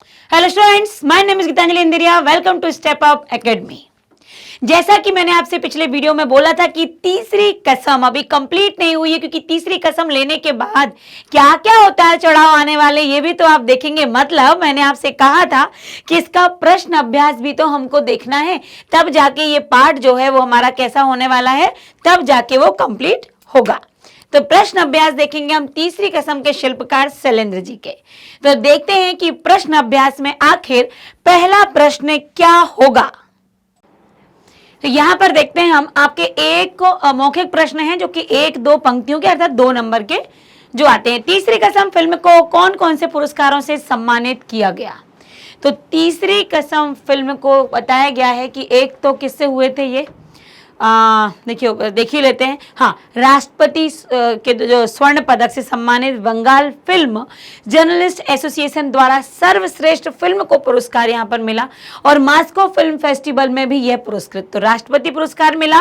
Hello students, my name is Gitanjali Indiriya. Welcome to step up academy. जैसा कि मैंने आपसे पिछले वीडियो में बोला था कि तीसरी कसम अभी कंप्लीट नहीं हुई है, क्योंकि तीसरी कसम लेने के बाद क्या क्या होता है चढ़ाव आने वाले, ये भी तो आप देखेंगे। मतलब मैंने आपसे कहा था कि इसका प्रश्न अभ्यास भी तो हमको देखना है, तब जाके ये पार्ट जो है वो हमारा कैसा होने वाला है, तब जाके वो कंप्लीट होगा। तो प्रश्न अभ्यास देखेंगे हम तीसरी कसम के शिल्पकार शैलेंद्र जी के। तो देखते हैं कि प्रश्न अभ्यास में आखिर पहला प्रश्न क्या होगा। तो यहां पर देखते हैं हम आपके एक मौखिक प्रश्न है, जो कि 1-2 पंक्तियों के अर्थात 2 नंबर के जो आते हैं। तीसरी कसम फिल्म को कौन कौन से पुरस्कारों से सम्मानित किया गया। तो तीसरी कसम फिल्म को बताया गया है कि एक तो किससे हुए थे ये, देखिए लेते हैं। हाँ, राष्ट्रपति के जो स्वर्ण पदक से सम्मानित बंगाल फिल्म जर्नलिस्ट एसोसिएशन द्वारा सर्वश्रेष्ठ फिल्म को पुरस्कार यहाँ पर मिला, और मास्को फिल्म फेस्टिवल में भी यह पुरस्कृत। तो राष्ट्रपति पुरस्कार मिला,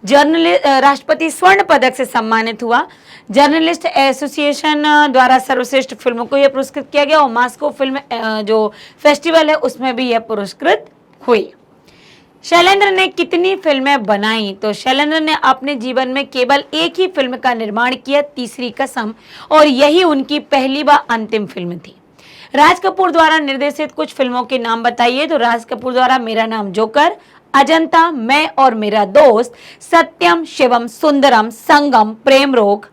राष्ट्रपति स्वर्ण पदक से सम्मानित हुआ, जर्नलिस्ट एसोसिएशन द्वारा सर्वश्रेष्ठ फिल्म को यह पुरस्कृत किया गया, और मास्को फिल्म जो फेस्टिवल है उसमें भी यह पुरस्कृत हुई। शैलेंद्र ने कितनी फिल्में बनाई। तो शैलेंद्र ने अपने जीवन में केवल एक ही फिल्म का निर्माण किया, तीसरी कसम, और यही उनकी पहली व अंतिम फिल्म थी। राज कपूर द्वारा निर्देशित कुछ फिल्मों के नाम बताइए। तो राज कपूर द्वारा मेरा नाम जोकर, अजंता, मैं और मेरा दोस्त, सत्यम शिवम, सुंदरम, संगम, प्रेम रोग।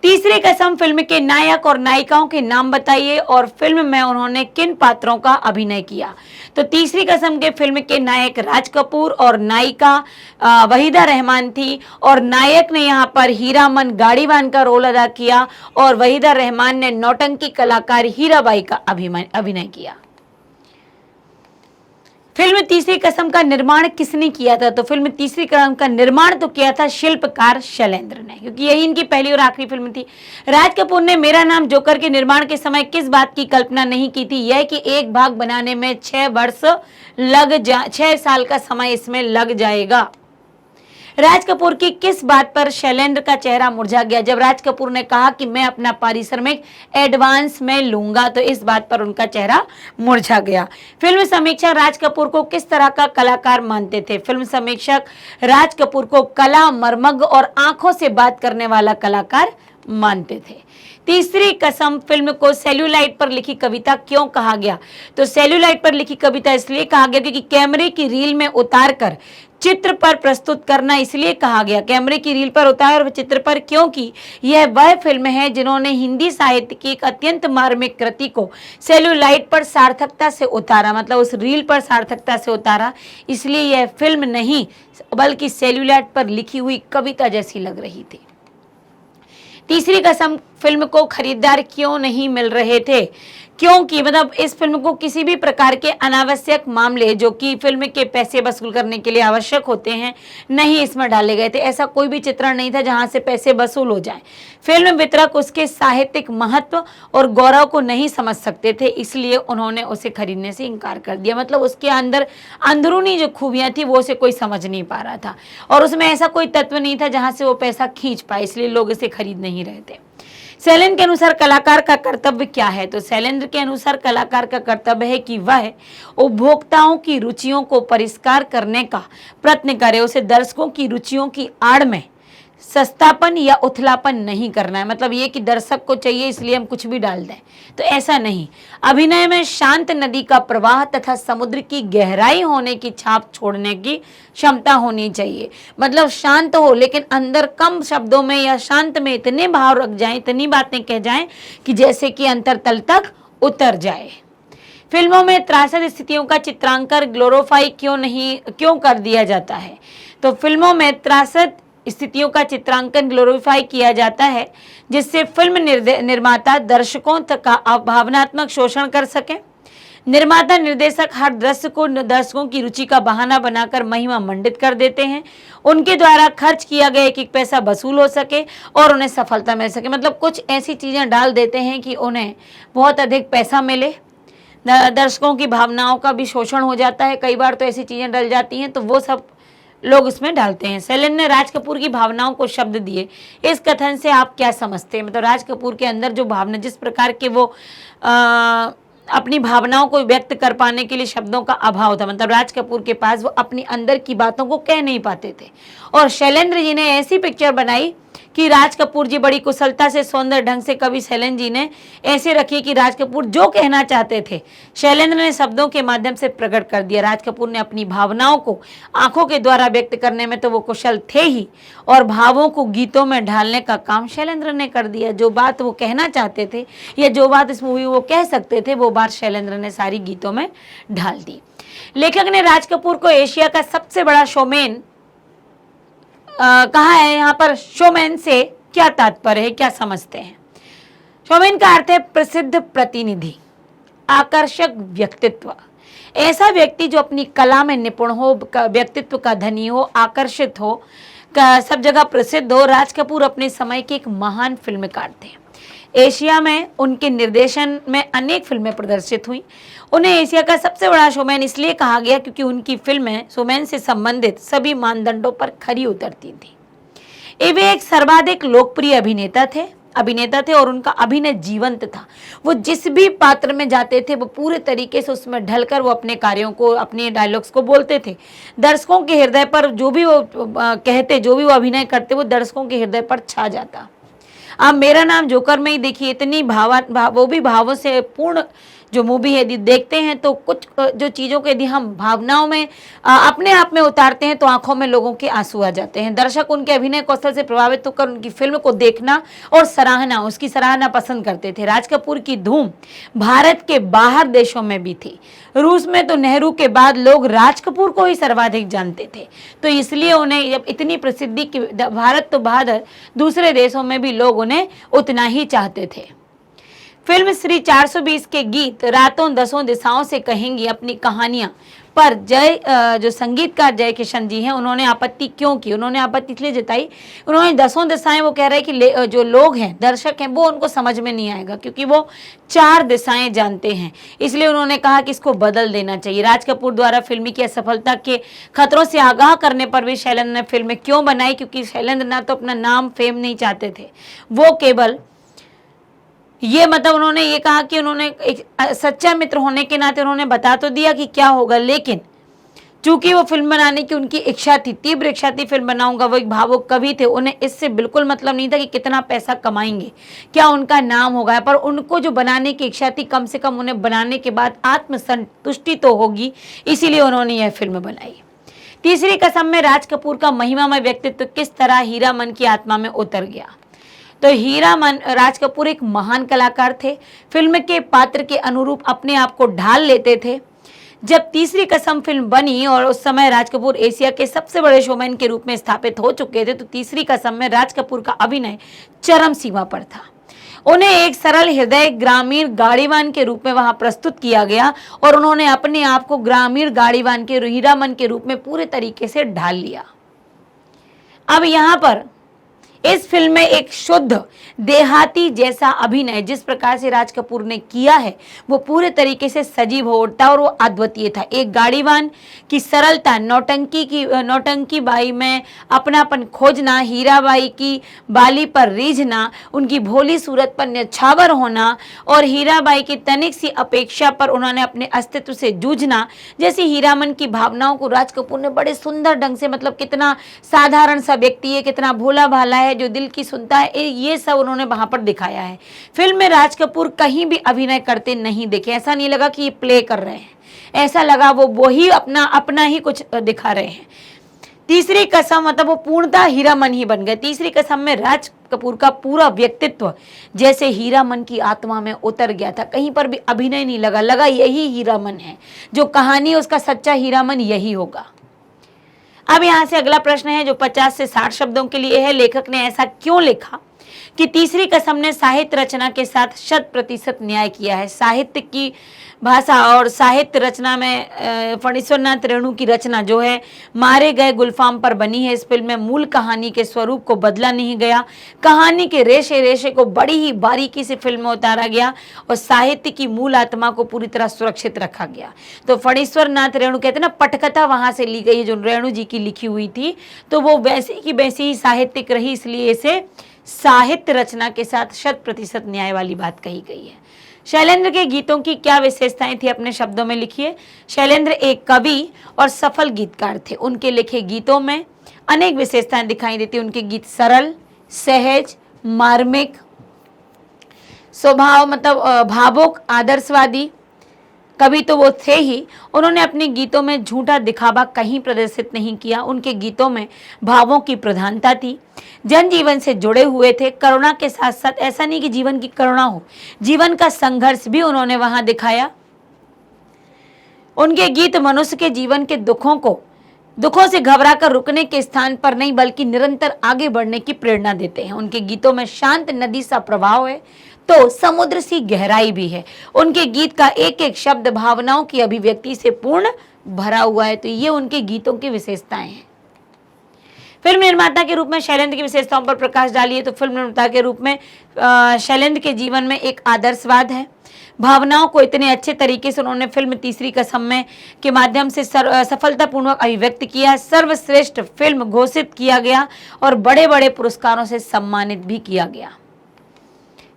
तीसरी कसम फिल्म के नायक और नायिकाओं के नाम बताइए और फिल्म में उन्होंने किन पात्रों का अभिनय किया। तो तीसरी कसम के फिल्म के नायक राज कपूर और नायिका वहीदा रहमान थी, और नायक ने यहाँ पर हीरामन गाड़ीवान का रोल अदा किया, और वहीदा रहमान ने नौटंकी कलाकार हीराबाई का अभिनय किया। फिल्म तीसरी कसम का निर्माण किसने किया था। तो फिल्म तीसरी कसम का निर्माण तो किया था शिल्पकार शैलेंद्र ने, क्योंकि यही इनकी पहली और आखिरी फिल्म थी। राज कपूर ने मेरा नाम जोकर के निर्माण के समय किस बात की कल्पना नहीं की थी, यह कि एक भाग बनाने में 6 साल का समय इसमें लग जाएगा। राज कपूर की किस बात पर शैलेंद्र का चेहरा मुरझा गया। जब राज कपूर ने कहा कि मैं अपना पारिश्रमिक एडवांस में लूंगा, तो इस बात पर उनका चेहरा मुरझा गया। फिल्म समीक्षक राज कपूर को किस तरह का कलाकार मानते थे। फिल्म समीक्षक राज कपूर को कला, मर्मज्ञ और आंखों से बात करने वाला कलाकार मानते थे। तीसरी कसम फिल्म को सेल्यूलाइट पर लिखी कविता क्यों कहा गया। तो सेल्यूलाइट पर लिखी कविता इसलिए कहा गया क्योंकि कैमरे की रील में उतारकर चित्र पर प्रस्तुत करना इसलिए कहा गया, कैमरे की रील पर उतार और चित्र पर, क्योंकि यह वह फिल्म है जिन्होंने हिंदी साहित्य की एक अत्यंत मार्मिक कृति को सेल्यूलाइट पर सार्थकता से उतारा, मतलब उस रील पर सार्थकता से उतारा, इसलिए यह फिल्म नहीं बल्कि सेल्यूलाइट पर लिखी हुई कविता जैसी लग रही थी। तीसरी कसम फिल्म को खरीदार क्यों नहीं मिल रहे थे, क्योंकि मतलब इस फिल्म को किसी भी प्रकार के अनावश्यक मामले जो कि फिल्म के पैसे वसूल करने के लिए आवश्यक होते हैं नहीं इसमें डाले गए थे। ऐसा कोई भी चित्रण नहीं था जहां से पैसे वसूल हो जाए। फिल्म वितरक उसके साहित्यिक महत्व और गौरव को नहीं समझ सकते थे, इसलिए उन्होंने उसे खरीदने से इनकार कर दिया। मतलब उसके अंदर अंदरूनी जो खूबियां थी वो उसे कोई समझ नहीं पा रहा था, और उसमें ऐसा कोई तत्व नहीं था जहां से वो पैसा खींच पाए, इसलिए लोग इसे खरीद नहीं रहे थे। शैलेंद्र के अनुसार कलाकार का कर्तव्य क्या है। तो शैलेंद्र के अनुसार कलाकार का कर्तव्य है कि वह उपभोक्ताओं की रुचियों को परिष्कार करने का प्रयत्न करे, उसे दर्शकों की रुचियों की आड़ में सस्तापन या उथलापन नहीं करना है। मतलब ये कि दर्शक को चाहिए इसलिए हम कुछ भी डाल दें, तो ऐसा नहीं। अभिनय में शांत नदी का प्रवाह तथा समुद्र की गहराई होने की छाप छोड़ने की क्षमता होनी चाहिए। मतलब शांत हो लेकिन अंदर कम शब्दों में या शांत में इतने भाव रख जाएं, इतनी बातें कह जाएं कि जैसे कि अंतरतल तक उतर जाए। फिल्मों में त्रासद स्थितियों का चित्रांकन ग्लोरीफाई क्यों कर दिया जाता है। तो फिल्मों में त्रासद स्थितियों का चित्रांकन ग्लोरीफाई किया जाता है, जिससे फिल्म निर्माता दर्शकों का भावनात्मक शोषण कर सके। निर्माता निर्देशक हर दृश्य को दर्शकों की रुचि का बहाना बनाकर महिमा मंडित कर देते हैं। उनके द्वारा खर्च किया गया एक एक पैसा वसूल हो सके और उन्हें सफलता मिल सके। मतलब कुछ ऐसी चीज़ें डाल देते हैं कि उन्हें बहुत अधिक पैसा मिले। दर्शकों की भावनाओं का भी शोषण हो जाता है, कई बार तो ऐसी चीज़ें डल जाती हैं, तो वो सब लोग उसमें डालते हैं। शैलेंद्र ने राज कपूर की भावनाओं को शब्द दिए, इस कथन से आप क्या समझते हैं। मतलब राज कपूर के अंदर जो भावना, जिस प्रकार के वो अपनी भावनाओं को व्यक्त कर पाने के लिए शब्दों का अभाव था। मतलब राज कपूर के पास वो अपनी अंदर की बातों को कह नहीं पाते थे। और शैलेंद्र जी ने ऐसी पिक्चर बनाई कि राज कपूर जी बड़ी कुशलता से, सौंदर्य ढंग से कवि शैलेंद्र जी ने ऐसे रखी कि राज कपूर जो कहना चाहते थे शैलेंद्र ने शब्दों के माध्यम से प्रकट कर दिया। राज कपूर ने अपनी भावनाओं को आंखों के द्वारा व्यक्त करने में तो वो कुशल थे ही, और भावों को गीतों में ढालने का काम शैलेंद्र ने कर दिया। जो बात वो कहना चाहते थे या जो बात इस मूवी में वो कह सकते थे, वो बात शैलेंद्र ने सारी गीतों में ढाल दी। लेखक ने राज कपूर को एशिया का सबसे बड़ा शोमैन कहा है। यहाँ पर शोमैन से क्या तात्पर्य है, क्या समझते हैं? शोमैन का अर्थ है प्रसिद्ध प्रतिनिधि, आकर्षक व्यक्तित्व। ऐसा व्यक्ति जो अपनी कला में निपुण हो, व्यक्तित्व का धनी हो, आकर्षित हो, सब जगह प्रसिद्ध हो। राज कपूर अपने समय के एक महान फिल्मकार थे। एशिया में उनके निर्देशन में अनेक फिल्में प्रदर्शित हुई। उन्हें एशिया का सबसे बड़ा शोमैन इसलिए कहा गया क्योंकि उनकी फिल्में शोमैन से संबंधित सभी मानदंडों पर खरी उतरती थी। वे एक सर्वाधिक लोकप्रिय अभिनेता थे और उनका अभिनय जीवंत था। वो जिस भी पात्र में जाते थे वो पूरे तरीके से उसमें ढलकर वो अपने कार्यों को, अपने डायलॉग्स को बोलते थे। दर्शकों के हृदय पर जो भी वो कहते, जो भी वो अभिनय करते, वो दर्शकों के हृदय पर छा जाता। आप मेरा नाम जोकर में ही देखिए, इतनी वो भी भावों से पूर्ण जो मूवी है, यदि देखते हैं तो कुछ जो चीज़ों को यदि हम भावनाओं में अपने आप में उतारते हैं तो आंखों में लोगों के आंसू आ जाते हैं। दर्शक उनके अभिनय कौशल से प्रभावित होकर उनकी फिल्म को देखना और उसकी सराहना पसंद करते थे। राज कपूर की धूम भारत के बाहर देशों में भी थी। रूस में तो नेहरू के बाद लोग राज कपूर को ही सर्वाधिक जानते थे, तो इसलिए उन्हें जब इतनी प्रसिद्धि की भारत तो बाहर दूसरे देशों में भी लोग उन्हें उतना ही चाहते थे। फिल्म श्री 420 के गीत रातों दसों दिशाओं से कहेंगी अपनी कहानियां पर जो संगीतकार जय किशन जी हैं, उन्होंने आपत्ति क्यों की? उन्होंने आपत्ति इसलिए जताई, उन्होंने दसों दिशाएं, वो कह रहे हैं कि जो लोग हैं, दर्शक हैं, वो उनको समझ में नहीं आएगा क्योंकि वो 4 दिशाएं जानते हैं। इसलिए उन्होंने कहा कि इसको बदल देना चाहिए। राज कपूर द्वारा फिल्म की असफलता के खतरों से आगाह करने पर भी शैलेंद्र ने फिल्म क्यों बनाई? क्योंकि शैलेंद्र ना तो अपना नाम फेम नहीं चाहते थे, वो केवल ये मतलब उन्होंने ये कहा कि उन्होंने एक सच्चा मित्र होने के नाते उन्होंने बता तो दिया कि क्या होगा, लेकिन चूंकि वो फिल्म बनाने की उनकी इच्छा थी, तीव्र इच्छा थी, फिल्म बनाऊंगा, वो एक भावुक कवि थे, उन्हें इससे बिल्कुल मतलब नहीं था कि कितना पैसा कमाएंगे, क्या उनका नाम होगा, पर उनको जो बनाने की इच्छा थी, कम से कम उन्हें बनाने के बाद आत्मसंतुष्टि तो होगी, इसीलिए उन्होंने यह फिल्म बनाई। तीसरी कसम में राज कपूर का महिमामय व्यक्तित्व किस तरह हीरामन की आत्मा में उतर गया? तो हीरामन, राज कपूर एक महान कलाकार थे, फिल्म के पात्र के अनुरूप अपने आप को ढाल लेते थे। जब तीसरी कसम फिल्म बनी और उस समय राज कपूर एशिया के सबसे बड़े शोमैन के रूप में स्थापित हो चुके थे, तो तीसरी कसम में राज कपूर का अभिनय चरम सीमा पर था। उन्हें एक सरल हृदय ग्रामीण गाड़ीवान के रूप में वहां प्रस्तुत किया गया और उन्होंने अपने आप को ग्रामीण गाड़ीवान के हीरामन के रूप में पूरे तरीके से ढाल लिया। अब यहाँ पर इस फिल्म में एक शुद्ध देहाती जैसा अभिनय जिस प्रकार से राज कपूर ने किया है, वो पूरे तरीके से सजीव हो उठता और वो अद्वितीय था। एक गाड़ीवान की सरलता, नौटंकी बाई में अपनापन खोजना, हीराबाई की बाली पर रीझना, उनकी भोली सूरत पर न्यौछावर होना और हीराबाई की तनिक सी अपेक्षा पर उन्होंने अपने अस्तित्व से जूझना, जैसी हीरामन की भावनाओं को राज कपूर ने बड़े सुंदर ढंग से, मतलब कितना साधारण सा व्यक्ति है, कितना भोला भाला है, जो दिल की सुनता है, ये सब उन्होंने वहां पर दिखाया है। फिल्म में राज कपूर कहीं भी अभिनय करते नहीं दिखे, ऐसा नहीं लगा कि ये प्ले कर रहे हैं, ऐसा लगा वो वही अपना ही कुछ दिखा रहे हैं। तीसरी कसम मतलब वो पूर्णतः हीरामन ही बन गए। तीसरी कसम में राज कपूर का पूरा व्यक्तित्व जैसे हीरामन की आत्मा में उतर गया था, कहीं पर भी अभिनय नहीं लगा यही हीरामन है, जो कहानी उसका सच्चा हीरामन यही होगा। अब यहाँ से अगला प्रश्न है जो 50 से 60 शब्दों के लिए है। लेखक ने ऐसा क्यों लिखा कि तीसरी कसम ने साहित्य रचना के साथ 100% न्याय किया है? साहित्य की भाषा और साहित्य रचना में फणीश्वर नाथ रेणु की रचना जो है मारे गए गुलफाम पर बनी है। इस फिल्म में मूल कहानी के स्वरूप को बदला नहीं गया, कहानी के रेशे रेशे को बड़ी ही बारीकी से फिल्म में उतारा गया और साहित्य की मूल आत्मा को पूरी तरह सुरक्षित रखा गया। तो फणीश्वर नाथ रेणु कहते हैं ना, पटकथा वहां से ली गई है जो रेणु जी की लिखी हुई थी, तो वो वैसी की वैसी ही साहित्यिक रही, इसलिए इसे साहित्य रचना के साथ 100% न्याय वाली बात कही गई है। शैलेंद्र के गीतों की क्या विशेषताएं थी, अपने शब्दों में लिखिए। शैलेंद्र एक कवि और सफल गीतकार थे। उनके लिखे गीतों में अनेक विशेषताएं दिखाई देती। उनके गीत सरल, सहज, मार्मिक, स्वभाव भावुक, आदर्शवादी कवि तो वो थे ही। उन्होंने अपने गीतों में झूठा दिखावा कहीं प्रदर्शित नहीं किया। उनके गीतों में भावों की प्रधानता थी, जनजीवन से जुड़े हुए थे। करुणा के साथ साथ ऐसा नहीं कि जीवन की करुणा हो, जीवन का संघर्ष भी उन्होंने वहां दिखाया। उनके गीत मनुष्य के जीवन के दुखों से घबराकर रुकने के स्थान पर नहीं बल्कि निरंतर आगे बढ़ने की प्रेरणा देते हैं। उनके गीतों में शांत नदी सा प्रभाव है तो समुद्र सी गहराई भी है। उनके गीत का एक एक शब्द भावनाओं की अभिव्यक्ति से पूर्ण भरा हुआ है। तो ये उनके गीतों की विशेषताएं हैं। फिल्म निर्माता के रूप में शैलेंद्र की विशेषताओं पर प्रकाश डालिए तो फिल्म निर्माता के रूप में शैलेंद्र के जीवन में एक आदर्शवाद है। भावनाओं को इतने अच्छे तरीके से उन्होंने फिल्म तीसरी कसम में के माध्यम से सफलतापूर्वक अभिव्यक्त किया। सर्वश्रेष्ठ फिल्म घोषित किया गया और बड़े बड़े पुरस्कारों से सम्मानित भी किया गया।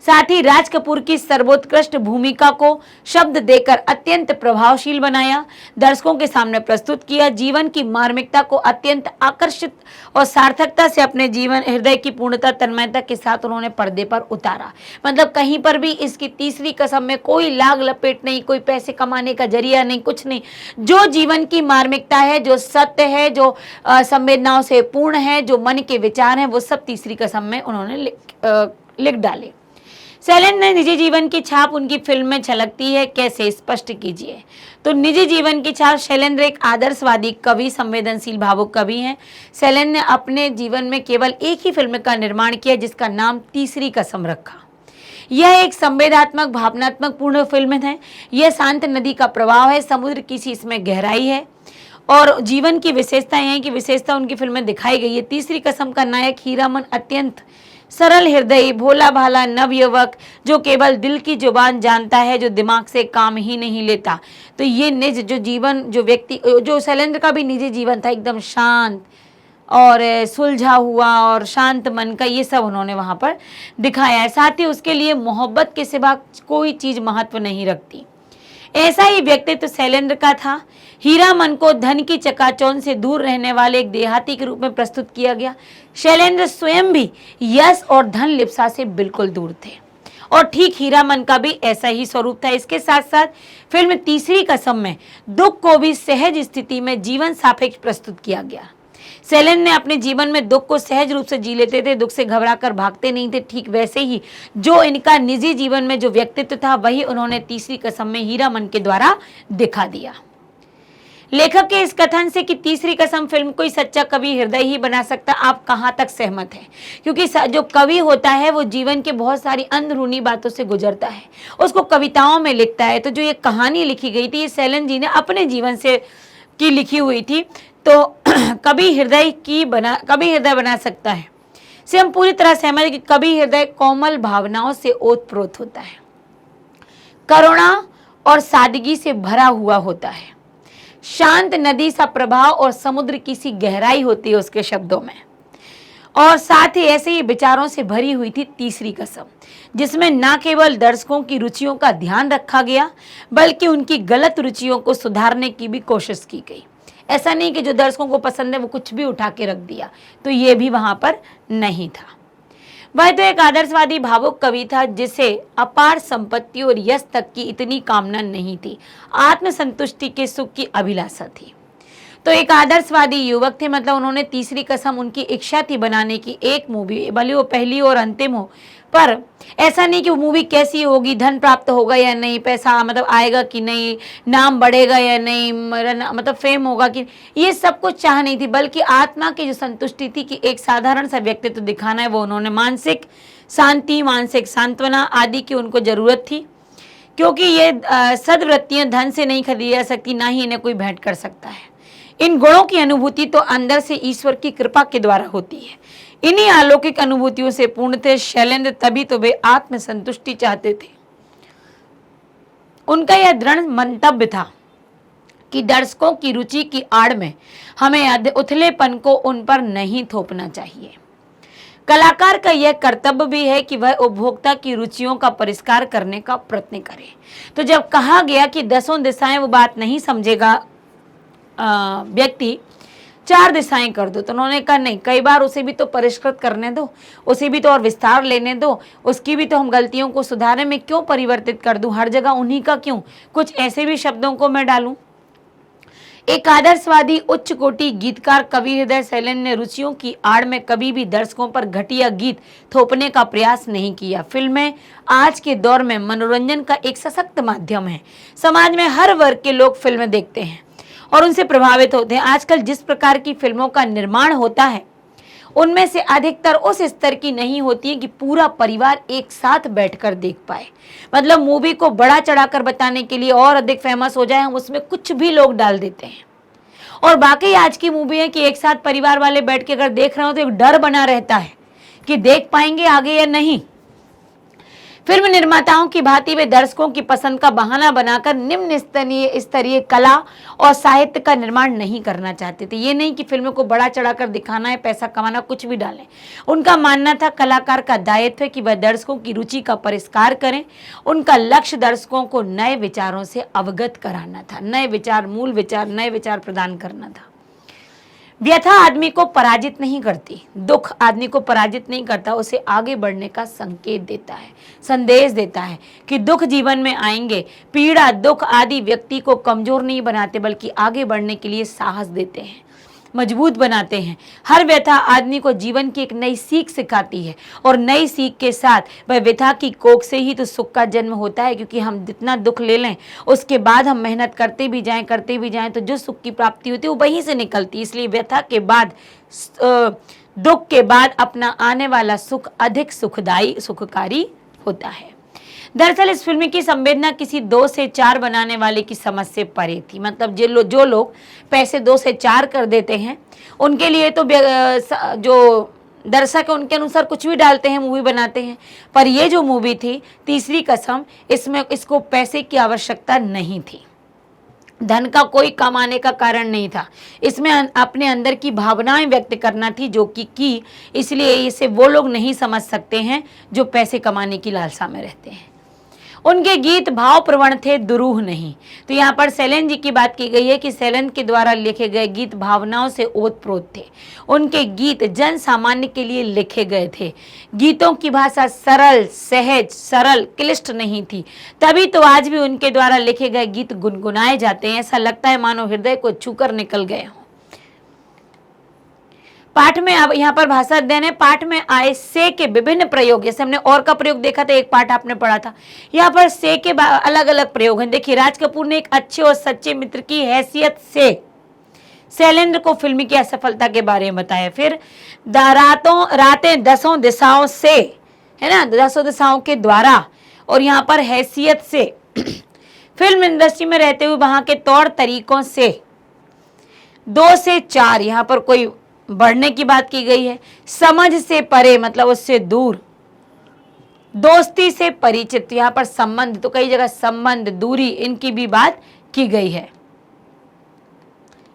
साथ ही राज कपूर की सर्वोत्कृष्ट भूमिका को शब्द देकर अत्यंत प्रभावशील बनाया, दर्शकों के सामने प्रस्तुत किया। जीवन की मार्मिकता को अत्यंत आकर्षित और सार्थकता से अपने जीवन हृदय की पूर्णता तन्मयता के साथ उन्होंने पर्दे पर उतारा। मतलब कहीं पर भी इसकी तीसरी कसम में कोई लाग लपेट नहीं, कोई पैसे कमाने का जरिया नहीं, कुछ नहीं। जो जीवन की मार्मिकता है, जो सत्य है, जो संवेदनाओं से पूर्ण है, जो मन के विचार हैं, वो सब तीसरी कसम में उन्होंने लिख डाले। शैलेंद्र ने निजी जीवन की छाप उनकी फिल्म में झलकती है, कैसे, स्पष्ट कीजिए। तो निजी जीवन की छाप, शैलेंद्र एक आदर्शवादी कवि, संवेदनशील भावुक कवि हैं। शैलेंद्र ने अपने जीवन में केवल एक ही फिल्म का निर्माण किया जिसका नाम तीसरी कसम रखा। यह एक संवेदनात्मक भावनात्मक पूर्ण फिल्म है। यह शांत नदी का प्रवाह है, समुद्र की सी इसमें गहराई है और जीवन की विशेषताएं हैं कि विशेषता उनकी फिल्म में दिखाई गई है। तीसरी कसम का नायक हीरामन अत्यंत सरल हृदय, भोला भाला नवयुवक जो केवल दिल की जुबान जानता है, जो दिमाग से काम ही नहीं लेता। तो ये निज जो जीवन, जो व्यक्ति, जो शैलेंद्र का भी निजी जीवन था, एकदम शांत और सुलझा हुआ और शांत मन का, ये सब उन्होंने वहाँ पर दिखाया है। साथ ही उसके लिए मोहब्बत के सिवा कोई चीज़ महत्व नहीं रखती। ऐसा ही व्यक्तित्व शैलेंद्र का था। हीरामन को धन की चकाचौंध से दूर रहने वाले एक देहाती के रूप में प्रस्तुत किया गया। शैलेंद्र स्वयं भी यश और धन लिप्सा से बिल्कुल दूर थे और ठीक हीरामन का भी ऐसा ही स्वरूप था। इसके साथ साथ फिल्म तीसरी कसम में दुख को भी सहज स्थिति में जीवन सापेक्ष प्रस्तुत किया गया। शैलेंद्र ने अपने जीवन में दुख को सहज रूप से जी लेते थे, दुख से घबराकर भागते नहीं थे। ठीक वैसे ही जो इनका निजी जीवन में जो व्यक्तित्व था वही उन्होंने तीसरी कसम में हीरामन के द्वारा दिखा दिया। लेखक के इस कथन से कि तीसरी कसम फिल्म कोई सच्चा कवि हृदय ही बना सकता, आप कहाँ तक सहमत हैं? क्योंकि जो कवि होता है वो जीवन के बहुत सारी अंदरूनी बातों से गुजरता है, उसको कविताओं में लिखता है। तो जो ये कहानी लिखी गई थी ये शैलेंद्र जी ने अपने जीवन से की लिखी हुई थी। तो कवि हृदय बना सकता है से हम पूरी तरह सहमत हैं कि कवि हृदय कोमल भावनाओं से ओतप्रोत होता है, करुणा और सादगी से भरा हुआ होता है, शांत नदी सा प्रभाव और समुद्र की सी गहराई होती है उसके शब्दों में। और साथ ही ऐसे ही विचारों से भरी हुई थी तीसरी कसम, जिसमें न केवल दर्शकों की रुचियों का ध्यान रखा गया बल्कि उनकी गलत रुचियों को सुधारने की भी कोशिश की गई। ऐसा नहीं कि जो दर्शकों को पसंद है वो कुछ भी उठा के रख दिया, तो ये भी वहां पर नहीं था। वह तो एक आदर्शवादी भावुक कवि था जिसे अपार संपत्ति और यश तक की इतनी कामना नहीं थी, आत्मसंतुष्टि के सुख की अभिलाषा थी। तो एक आदर्शवादी युवक थे, मतलब उन्होंने तीसरी कसम उनकी इच्छा थी बनाने की एक मूवी, भले वो पहली और अंतिम हो, पर ऐसा नहीं कि वो मूवी कैसी होगी, धन प्राप्त होगा या नहीं, पैसा आएगा कि नहीं, नाम बढ़ेगा या नहीं, फेम होगा कि, ये सब कुछ चाह नहीं थी, बल्कि आत्मा की जो संतुष्टि थी कि एक साधारण सा व्यक्तित्व तो दिखाना है, वो उन्होंने मानसिक शांति, मानसिक सांत्वना आदि की उनको जरूरत थी। क्योंकि ये सद्वृत्तियां धन से नहीं खरीदी जा सकती, ना ही इन्हें कोई भेंट कर सकता है। इन गुणों की अनुभूति तो अंदर से ईश्वर की कृपा के द्वारा होती है। इन्हीं अलौकिक अनुभूतियों से पूर्ण थे शैलेंद्र, तभी तो वे आत्म संतुष्टि चाहते थे। उनका यह दृढ़ मंतव्य था कि दर्शकों की रुचि की आड़ में हमें उथलेपन को उन पर नहीं थोपना चाहिए। कलाकार का यह कर्तव्य भी है कि वह उपभोक्ता की रुचियों का परिष्कार करने का प्रयत्न करे। तो जब कहा गया कि दसों दिशाएं वो बात नहीं समझेगा व्यक्ति, 4 दिशाएं कर दो, तो उन्होंने कहा नहीं, कई बार उसे भी तो परिष्कृत करने दो, उसे भी तो और विस्तार लेने दो, उसकी भी तो हम गलतियों को सुधारने में क्यों परिवर्तित कर दूं, हर जगह उन्हीं का क्यों, कुछ ऐसे भी शब्दों को मैं डालूं। एक आदर्शवादी उच्च कोटि गीतकार कवि हृदय सैलन ने रुचियों की आड़ में कभी भी दर्शकों पर घटिया गीत थोपने का प्रयास नहीं किया। फिल्में आज के दौर में मनोरंजन का एक सशक्त माध्यम है। समाज में हर वर्ग के लोग फिल्में देखते हैं और उनसे प्रभावित होते हैं। आजकल जिस प्रकार की फिल्मों का निर्माण होता है उनमें से अधिकतर उस स्तर की नहीं होती है कि पूरा परिवार एक साथ बैठकर देख पाए। मतलब मूवी को बड़ा चढ़ाकर बताने के लिए और अधिक फेमस हो जाए, हम उसमें कुछ भी लोग डाल देते हैं। और बाकी आज की मूवी है कि एक साथ परिवार वाले बैठ के अगर देख रहे हो तो एक डर बना रहता है कि देख पाएंगे आगे या नहीं। फिल्म निर्माताओं की भांति वे दर्शकों की पसंद का बहाना बनाकर निम्न स्तरीय कला और साहित्य का निर्माण नहीं करना चाहते थे। ये नहीं कि फिल्म को बड़ा चढ़ाकर दिखाना है, पैसा कमाना, कुछ भी डालें। उनका मानना था कलाकार का दायित्व है कि वह दर्शकों की रुचि का परिष्कार करें। उनका लक्ष्य दर्शकों को नए विचारों से अवगत कराना था, नए विचार, मूल विचार, नए विचार प्रदान करना था। व्यथा आदमी को पराजित नहीं करती, दुख आदमी को पराजित नहीं करता, उसे आगे बढ़ने का संकेत देता है, संदेश देता है कि दुख जीवन में आएंगे। पीड़ा, दुख आदि व्यक्ति को कमजोर नहीं बनाते बल्कि आगे बढ़ने के लिए साहस देते हैं, मजबूत बनाते हैं। हर व्यथा आदमी को जीवन की एक नई सीख सिखाती है और नई सीख के साथ वह व्यथा की कोख से ही तो सुख का जन्म होता है। क्योंकि हम जितना दुख ले लें उसके बाद हम मेहनत करते भी जाएं तो जो सुख की प्राप्ति होती है वो वहीं से निकलती है। इसलिए व्यथा के बाद, दुख के बाद अपना आने वाला सुख अधिक सुखकारी होता है। दरअसल इस फिल्म की संवेदना किसी 2 से 4 बनाने वाले की समझ से परे थी। मतलब जो लोग पैसे 2 से 4 कर देते हैं उनके लिए तो जो दर्शक है उनके अनुसार कुछ भी डालते हैं, मूवी बनाते हैं। पर ये जो मूवी थी तीसरी कसम, इसमें इसको पैसे की आवश्यकता नहीं थी, धन का कोई कमाने का कारण नहीं था। इसमें अपने अंदर की भावनाएं व्यक्त करना थी जो कि इसलिए इसे वो लोग नहीं समझ सकते हैं जो पैसे कमाने की लालसा में रहते हैं। उनके गीत भाव प्रवण थे, दुरूह नहीं। तो यहाँ पर सैलन जी की बात की गई है कि सैलन के द्वारा लिखे गए गीत भावनाओं से ओतप्रोत थे। उनके गीत जन सामान्य के लिए लिखे गए थे। गीतों की भाषा सरल, सहज, सरल, क्लिष्ट नहीं थी। तभी तो आज भी उनके द्वारा लिखे गए गीत गुनगुनाए जाते हैं। ऐसा लगता है मानो हृदय को छूकर निकल गए हों। पाठ में, अब यहाँ पर भाषा अध्ययन है, पाठ में आए से के विभिन्न प्रयोग, जैसे हमने और का प्रयोग देखा था, एक पाठ आपने पढ़ा था, यहाँ पर से के अलग अलग प्रयोग हैं। देखिए, राज कपूर ने एक अच्छे और सच्चे मित्र की हैसियत से शैलेंद्र को फिल्म की असफलता के बारे में बताया। फिर रातें 10 दिशाओं से, है ना, 10 दिशाओं के द्वारा, और यहाँ पर हैसियत से, फिल्म इंडस्ट्री में रहते हुए वहां के तौर तरीकों से, 2 से 4 यहाँ पर कोई बढ़ने की बात की गई है। समझ से परे मतलब उससे दूर, दोस्ती से परिचित, यहाँ पर संबंध, तो कई जगह संबंध, दूरी, इनकी भी बात की गई है।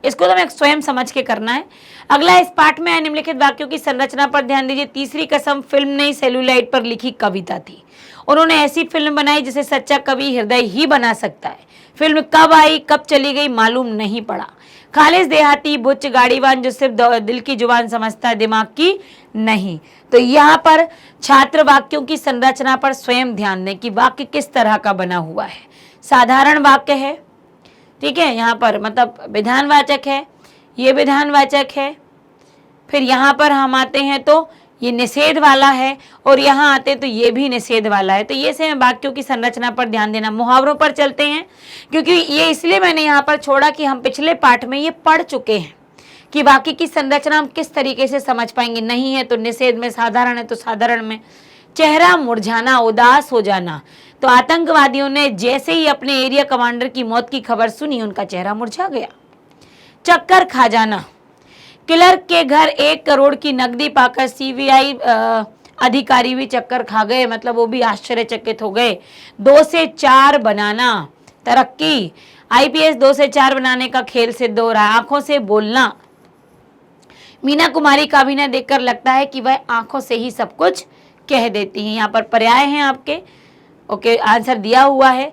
इसको तो मैं स्वयं समझ के करना है। अगला, इस पाठ में निम्नलिखित वाक्यों की संरचना पर ध्यान दीजिए। तीसरी कसम फिल्म ने सेलुलाइट पर लिखी कविता थी। उन्होंने ऐसी फिल्म बनाई जिसे सच्चा कवि हृदय ही बना सकता है। फिल्म कब आई कब चली गई मालूम नहीं पड़ा। खालिस देहाती बुच्च गाड़ीवान जो सिर्फ दिल की जुबान समझता है, दिमाग की नहीं। तो यहाँ पर छात्र वाक्यों की संरचना पर स्वयं ध्यान दें कि वाक्य किस तरह का बना हुआ है। साधारण वाक्य है, ठीक है, यहाँ पर मतलब विधानवाचक है, ये विधानवाचक है। फिर यहाँ पर हम आते हैं तो ये निषेध वाला है, और यहाँ आते तो ये भी निषेध वाला है। तो ये से वाक्यों की संरचना पर ध्यान देना। मुहावरों पर चलते हैं, क्योंकि ये इसलिए मैंने यहाँ पर छोड़ा कि हम पिछले पाठ में ये पढ़ चुके हैं कि वाक्य की संरचना हम किस तरीके से समझ पाएंगे। नहीं है तो निषेध में, साधारण है तो साधारण में। चेहरा मुरझाना, उदास हो जाना, तो आतंकवादियों ने जैसे ही अपने एरिया कमांडर की मौत की खबर सुनी उनका चेहरा मुरझा गया। चक्कर खा जाना, क्लर्क के घर 1 करोड़ की नकदी पाकर सीबीआई अधिकारी भी चक्कर खा गए, मतलब वो भी आश्चर्यचकित हो गए। 2 से 4 बनाना, तरक्की, आईपीएस 2 से 4 बनाने का खेल सिद्ध हो रहा है। आंखों से बोलना, मीना कुमारी का अभिनय देखकर लगता है कि वह आंखों से ही सब कुछ कह देती हैं। यहाँ पर पर्याय हैं आपके, ओके, आंसर दिया हुआ है।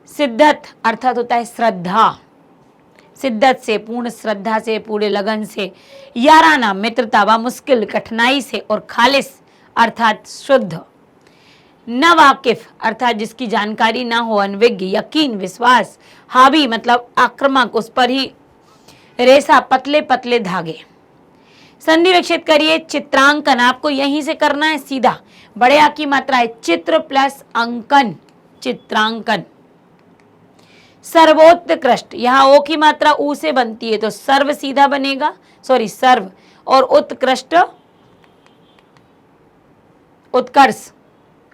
सिद्धत अर्थात होता है श्रद्धा, सिद्धत से, पूर्ण श्रद्धा से, पूरे लगन से। याराना मित्रता व मुश्किल कठिनाई से। और खालिस अर्थात शुद्ध। नवाकिफ अर्थात जिसकी जानकारी ना हो, अनविज्ञ। यकीन विश्वास। हावी मतलब आक्रामक, उस पर ही रेशा, पतले पतले धागे। संधि विकसित करिए। चित्रांकन आपको यहीं से करना है सीधा, बड़े आ की मात्रा है, चित्र प्लस अंकन, चित्रांकन। सर्वोत्कृष्ट, यहाँ ओ की मात्रा ऊ से बनती है तो सर्व सीधा बनेगा, सॉरी सर्व, और उत्कृष्ट उत्कर्ष,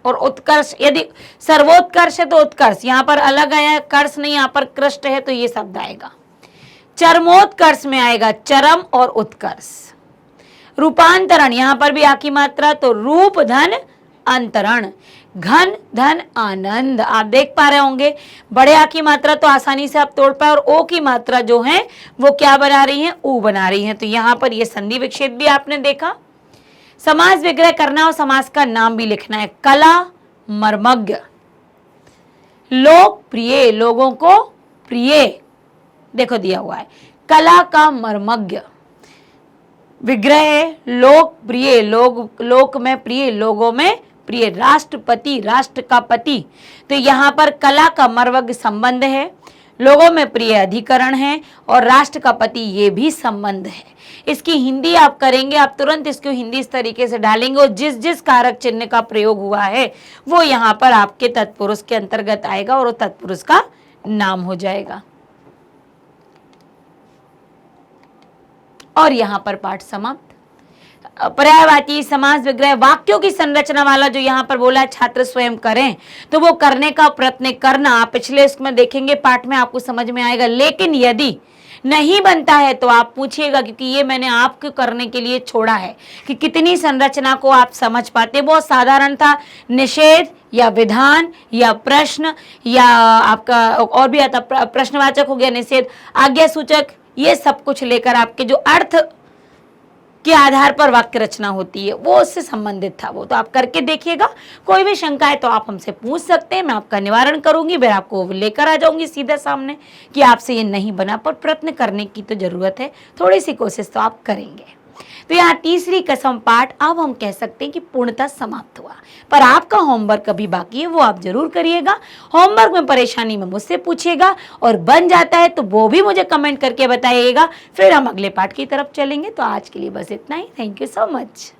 और उत्कर्ष, यदि सर्वोत्कर्ष है तो उत्कर्ष, यहाँ पर अलग आया है, कर्ष नहीं, यहाँ पर कृष्ट है तो ये शब्द आएगा। चरमोत्कर्ष में आएगा चरम और उत्कर्ष। रूपांतरण, यहाँ पर भी आ की मात्रा तो रूप धन अंतरण। घन धन आनंद, आप देख पा रहे होंगे बड़े आ की मात्रा तो आसानी से आप तोड़ पाए, और ओ की मात्रा जो है वो क्या बना रही है, ऊ बना रही है। तो यहाँ पर ये संधि विच्छेद भी आपने देखा। समास विग्रह करना और समास का नाम भी लिखना है। कला मर्मज्ञ, लोकप्रिय, लोगों को प्रिय, देखो दिया हुआ है कला का मर्मज्ञ। विग्रह है लोकप्रिय, लोक में प्रिय, लोगों में प्रिय। राष्ट्रपति, राष्ट्र का पति, तो यहाँ पर कला का मर्मज्ञ संबंध है, लोगों में प्रिय अधिकरण है, और राष्ट्र का पति ये भी संबंध है। इसकी हिंदी आप करेंगे, आप तुरंत इसको हिंदी इस तरीके से डालेंगे, और जिस जिस कारक चिन्ह का प्रयोग हुआ है वो यहाँ पर आपके तत्पुरुष के अंतर्गत आएगा, और वो तत्पुरुष का नाम हो जाएगा। और यहाँ पर पाठ समाप्त। पर्यायवाची, समास विग्रह, वाक्यों की संरचना वाला जो यहाँ पर बोला है छात्र स्वयं करें, तो वो करने का प्रयत्न करना। आप पिछले इसमें देखेंगे पाठ में आपको समझ में आएगा। लेकिन यदि नहीं बनता है तो आप पूछिएगा, क्योंकि ये मैंने आपको करने के लिए छोड़ा है कि कितनी संरचना को आप समझ पाते। बहुत साधारण था, निषेध या विधान या प्रश्न, या आपका और भी आता, प्रश्नवाचक हो गया, निषेध, आज्ञा सूचक, ये सब कुछ लेकर आपके जो अर्थ के आधार पर वाक्य रचना होती है वो उससे संबंधित था। वो तो आप करके देखिएगा। कोई भी शंका है तो आप हमसे पूछ सकते हैं, मैं आपका निवारण करूंगी, फिर आपको लेकर आ जाऊंगी सीधे सामने कि आपसे ये नहीं बना, पर प्रयत्न करने की तो जरूरत है, थोड़ी सी कोशिश तो आप करेंगे। तो यहाँ तीसरी कसम पाठ अब हम कह सकते हैं कि पूर्णतः समाप्त हुआ। पर आपका होमवर्क अभी बाकी है, वो आप जरूर करिएगा। होमवर्क में परेशानी में मुझसे पूछिएगा, और बन जाता है तो वो भी मुझे कमेंट करके बताइएगा। फिर हम अगले पाठ की तरफ चलेंगे। तो आज के लिए बस इतना ही। Thank you so much.